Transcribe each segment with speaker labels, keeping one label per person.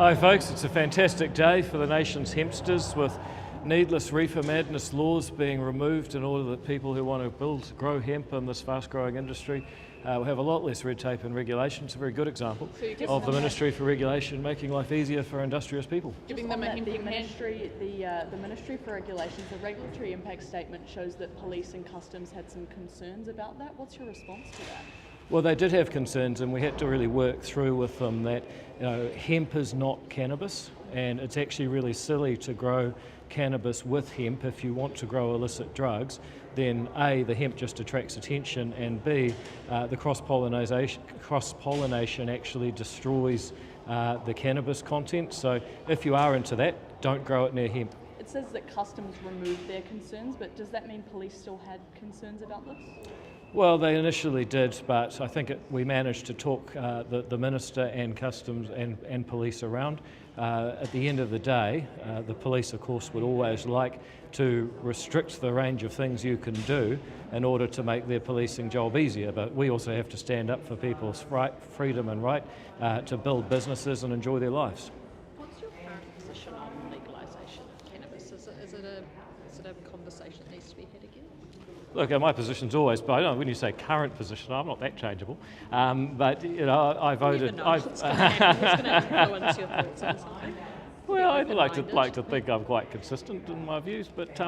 Speaker 1: Hi folks, it's a fantastic day for the nation's hempsters with needless reefer madness laws being removed in order that people who want to grow hemp in this fast growing industry will have a lot less red tape and regulation. It's a very good example of the Ministry for Regulation making life easier for industrious people.
Speaker 2: Giving them the Ministry for Regulations, the regulatory impact statement shows that police and customs had some concerns about that. What's your response to that?
Speaker 1: Well, they did have concerns, and we had to really work through with them that hemp is not cannabis, and it's actually really silly to grow cannabis with hemp. If you want to grow illicit drugs, then A, the hemp just attracts attention, and B, the cross-pollination actually destroys the cannabis content. So if you are into that, don't grow it near hemp.
Speaker 2: It says that customs removed their concerns, but does that mean police still had concerns about this?
Speaker 1: Well, they initially did, but I think we managed to talk the Minister and Customs and police around. At the end of the day, the police, of course, would always like to restrict the range of things you can do in order to make their policing job easier, but we also have to stand up for people's freedom and right to build businesses and enjoy their lives.
Speaker 3: What's your current position on legalisation of cannabis? Is it a conversation that needs to be had again?
Speaker 1: Look, my position's always, but I don't know, when you say current position, I'm not that changeable. But I voted.
Speaker 3: Who's going to influence your thoughts on something?
Speaker 1: Well, I'd like to think I'm quite consistent in my views, but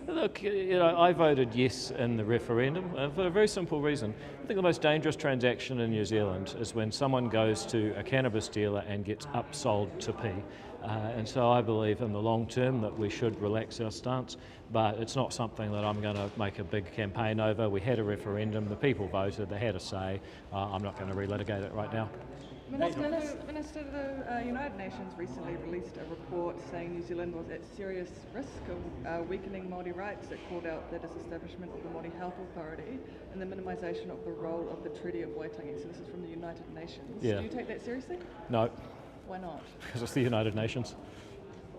Speaker 1: look, I voted yes in the referendum for a very simple reason. I think the most dangerous transaction in New Zealand is when someone goes to a cannabis dealer and gets upsold to pee. And so I believe in the long term that we should relax our stance, but it's not something that I'm going to make a big campaign over. We had a referendum, the people voted, they had a say. I'm not going to relitigate it right now.
Speaker 4: Minister, the United Nations recently released a report saying New Zealand was at serious risk of weakening Māori rights. It called out the disestablishment of the Māori Health Authority and the minimisation of the role of the Treaty of Waitangi. So this is from the United Nations.
Speaker 1: Yeah.
Speaker 4: Do you take that seriously?
Speaker 1: No.
Speaker 4: Why not?
Speaker 1: Because it's the United Nations.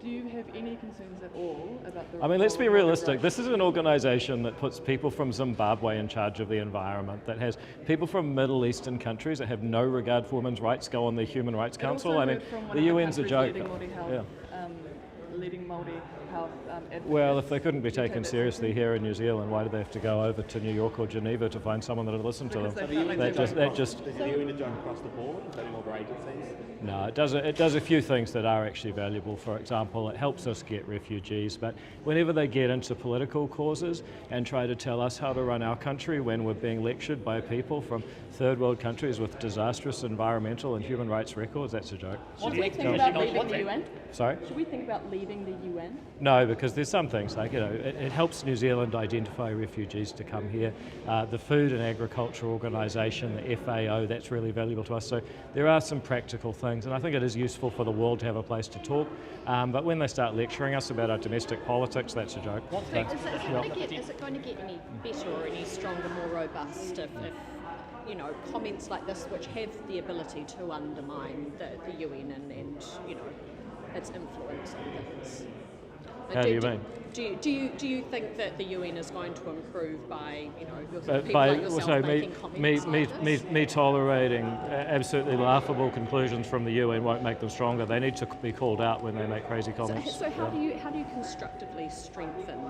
Speaker 4: Do you have any concerns at all about the...
Speaker 1: I mean, let's be realistic. This is an organisation that puts people from Zimbabwe in charge of the environment, that has people from Middle Eastern countries that have no regard for women's rights go on the Human Rights Council. I mean, the UN's a joke.
Speaker 4: Leading Māori health advocates.
Speaker 1: Well, if they couldn't be taken seriously here in New Zealand, why do they have to go over to New York or Geneva to find someone that will listen to them?
Speaker 5: Is the UN a joke across the board, including all the agencies?
Speaker 1: No, it does a few things that are actually valuable. For example, it helps us get refugees, but whenever they get into political causes and try to tell us how to run our country when we're being lectured by people from third world countries with disastrous environmental and human rights records, that's a joke.
Speaker 2: Should we think about leaving the UN?
Speaker 1: Sorry?
Speaker 2: Should we think about leaving the UN?
Speaker 1: No, because there's some things like, it helps New Zealand identify refugees to come here. The Food and Agriculture Organisation, the FAO, that's really valuable to us. So there are some practical things, and I think it is useful for the world to have a place to talk. But when they start lecturing us about our domestic politics, that's a joke.
Speaker 3: Is it going to get any better or any stronger, more robust if comments like this, which have the ability to undermine the UN and its influence on things?
Speaker 1: How do you mean?
Speaker 3: Do you think that the UN is going to improve by people
Speaker 1: by
Speaker 3: like yourself making comments like this?
Speaker 1: Me tolerating absolutely laughable conclusions from the UN won't make them stronger. They need to be called out when they make crazy comments.
Speaker 3: So how do you constructively strengthen?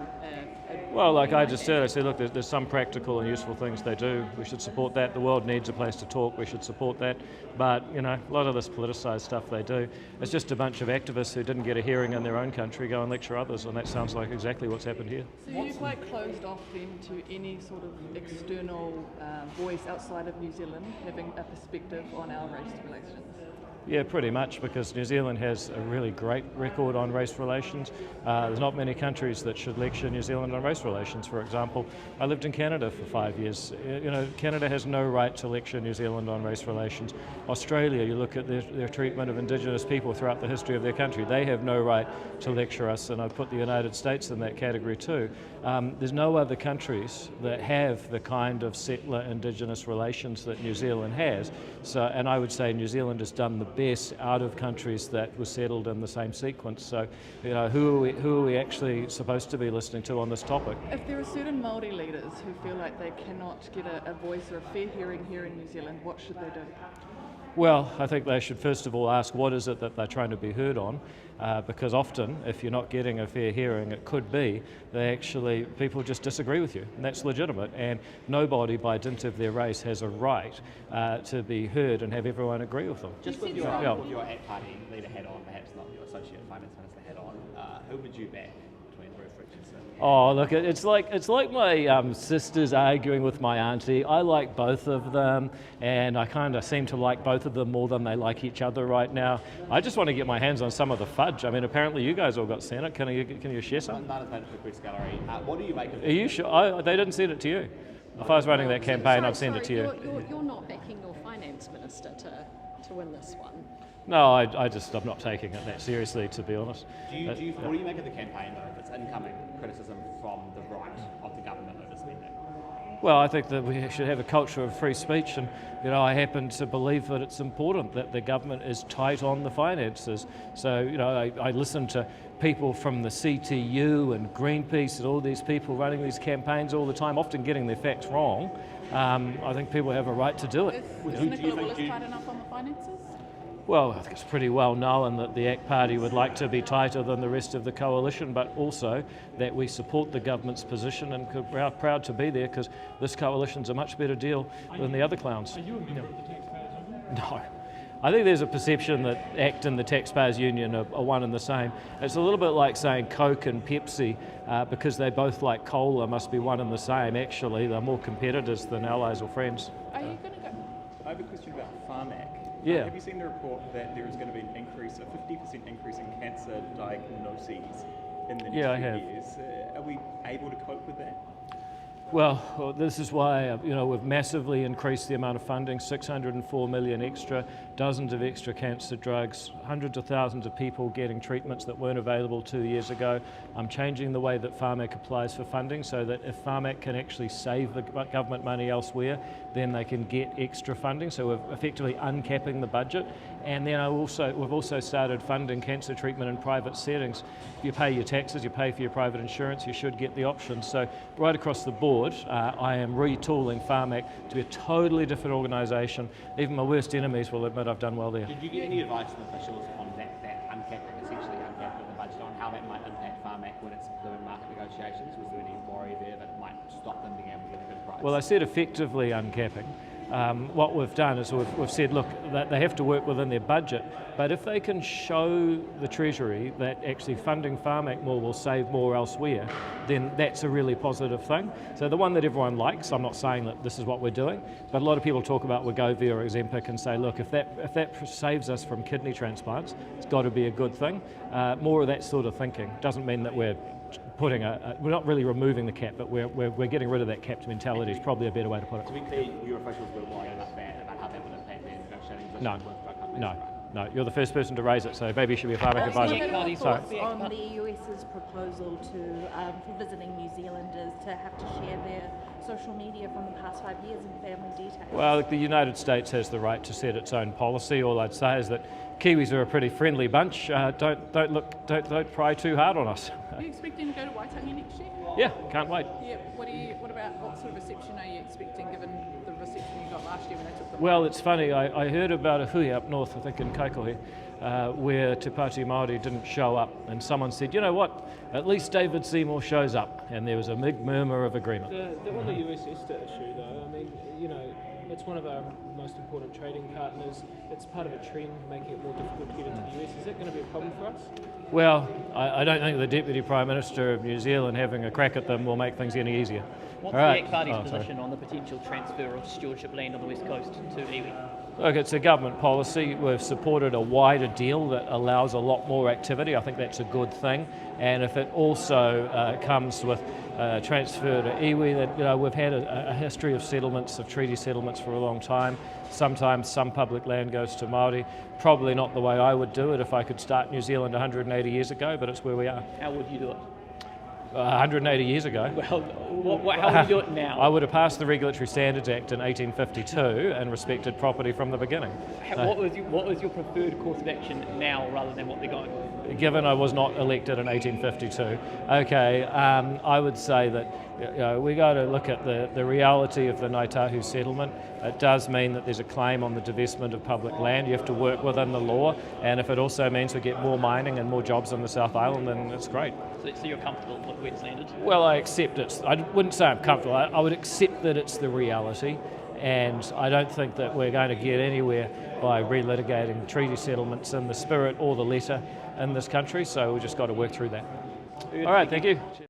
Speaker 1: Well, like I just said, look, there's some practical and useful things they do. We should support that. The world needs a place to talk. We should support that. But a lot of this politicised stuff they do, it's just a bunch of activists who didn't get a hearing in their own country go and lecture others, and that sounds like exactly what's happened here.
Speaker 4: So you're quite closed off then to any sort of external voice outside of New Zealand having a perspective on our race relations?
Speaker 1: Yeah, pretty much, because New Zealand has a really great record on race relations. There's not many countries that should lecture New Zealand on race relations. For example, I lived in Canada for 5 years. Canada has no right to lecture New Zealand on race relations. Australia, you look at their treatment of Indigenous people throughout the history of their country, they have no right to lecture us, and I'd put the United States in that category too. There's no other countries that have the kind of settler Indigenous relations that New Zealand has. And I would say New Zealand has done the best out of countries that were settled in the same sequence. So, who are we actually supposed to be listening to on this topic?
Speaker 4: If there are certain Māori leaders who feel like they cannot get a voice or a fair hearing here in New Zealand, what should they do?
Speaker 1: Well, I think they should first of all ask what is it that they're trying to be heard on, because often if you're not getting a fair hearing, it could be people just disagree with you, and that's legitimate, and nobody by dint of their race has a right to be heard and have everyone agree with them.
Speaker 5: Just with your ACT Party leader hat on, perhaps not your Associate Finance Minister hat on, who would you back between Ruth Richardson?
Speaker 1: Oh, look, it's like my sisters arguing with my auntie. I like both of them, and I kind of seem to like both of them more than they like each other right now. I just want to get my hands on some of the fudge. I mean, apparently you guys all got sent it. Can you share some?
Speaker 5: None of that at the press gallery. What do you make of it?
Speaker 1: Are you sure? They didn't send it to you. If I was running that campaign, I'd send it to you.
Speaker 3: You're not backing your finance minister to win this one.
Speaker 1: No, I'm not taking it that seriously, to be honest.
Speaker 5: What do you make of the campaign, though, if it's incoming criticism from the right of the government overspending?
Speaker 1: Well, I think that we should have a culture of free speech, and I happen to believe that it's important that the government is tight on the finances. So I listen to people from the CTU and Greenpeace and all these people running these campaigns all the time, often getting their facts wrong. I think people have a right to do it.
Speaker 2: Is Nicola Willis tight enough on the finances?
Speaker 1: Well, I think it's pretty well known that the ACT Party would like to be tighter than the rest of the coalition, but also that we support the government's position and are proud to be there because this coalition's a much better deal than the other clowns.
Speaker 6: Are you a member of the Taxpayers Union?
Speaker 1: No. I think there's a perception that ACT and the Taxpayers Union are one and the same. It's a little bit like saying Coke and Pepsi, because they both like cola, must be one and the same. Actually, they're more competitors than allies or friends.
Speaker 2: Are you going to go?
Speaker 5: I have a question about Pharmac.
Speaker 1: Yeah.
Speaker 5: Have you seen the report that there is going to be an increase, a 50% increase in cancer diagnoses in the next
Speaker 1: Yeah, I
Speaker 5: few
Speaker 1: have.
Speaker 5: years? Are we able to cope with that?
Speaker 1: Well, this is why we've massively increased the amount of funding, 604 million extra, dozens of extra cancer drugs, hundreds of thousands of people getting treatments that weren't available 2 years ago. I'm changing the way that Pharmac applies for funding so that if Pharmac can actually save the government money elsewhere, then they can get extra funding. So we're effectively uncapping the budget. And then we've also started funding cancer treatment in private settings. If you pay your taxes, you pay for your private insurance, you should get the option. So right across the board, I am retooling Pharmac to be a totally different organisation. Even my worst enemies will admit I've done well there.
Speaker 5: Did you get any advice from officials on that uncapping, essentially uncapping the budget, on how that might impact Pharmac when it's doing market negotiations? Was there any worry there that it might stop them being able to get a good price?
Speaker 1: Well, I said effectively uncapping. What we've done is we've said, look, that they have to work within their budget, but if they can show the Treasury that actually funding Pharmac more will save more elsewhere, then that's a really positive thing. So the one that everyone likes, I'm not saying that this is what we're doing, but a lot of people talk about Wegovy or Ozempic and say, look, if that saves us from kidney transplants, it's got to be a good thing. More of that sort of thinking. Doesn't mean that we're we're not really removing the cap, but we're getting rid of that capped mentality is probably a better way to put it.
Speaker 5: To be clear, your officials were worried about that, about how that would impact their negotiating position with drug companies.
Speaker 1: No, you're the first person to raise it, so maybe you should be a Pharmac advisor.
Speaker 7: What are your
Speaker 1: Sorry.
Speaker 7: thoughts on the US's proposal for visiting New Zealanders to have to share their social media from the past 5 years and family details?
Speaker 1: Well, the United States has the right to set its own policy. All I'd say is that Kiwis are a pretty friendly bunch. Don't pry too hard on us.
Speaker 2: Are you expecting to go to Waitangi next year?
Speaker 1: Yeah, can't wait.
Speaker 2: Yeah. What sort of reception are you expecting, given the reception you got last year when they took the?
Speaker 1: Well, it's funny. I heard about a hui up north, I think in Kaikohe, where Te Pāti Māori didn't show up, and someone said, you know what? At least David Seymour shows up, and there was a big murmur of agreement.
Speaker 6: The one the US is to issue, though, I mean, it's one of our most important trading partners. It's part of a trend making it more difficult to get into the US. Is that going to be a problem for us?
Speaker 1: Well, I don't think the Deputy Prime Minister of New Zealand having a crack at them will make things any easier.
Speaker 8: What's the ACT Party's position on the potential transfer of stewardship land on the West Coast to iwi?
Speaker 1: Look, it's a government policy. We've supported a wider deal that allows a lot more activity. I think that's a good thing. And if it also comes with transfer to iwi, that we've had a history of settlements, of treaty settlements for a long time. Sometimes some public land goes to Māori. Probably not the way I would do it if I could start New Zealand 180 years ago, but it's where we are.
Speaker 8: How would you do it?
Speaker 1: 180 years ago.
Speaker 8: Well, how would you do it now?
Speaker 1: I would have passed the Regulatory Standards Act in 1852 and respected property from the beginning.
Speaker 8: What was your preferred course of action now rather than what they're going?
Speaker 1: Given I was not elected in 1852, I would say that we got to look at the reality of the Ngāi Tahu settlement. It does mean that there's a claim on the divestment of public land. You have to work within the law, and if it also means we get more mining and more jobs in the South Island, then it's great.
Speaker 8: So you're comfortable with where it's landed?
Speaker 1: Well, I accept it. I wouldn't say I'm comfortable. I would accept that it's the reality, and I don't think that we're going to get anywhere by relitigating treaty settlements in the spirit or the letter in this country, so we've just got to work through that. All right, thank you.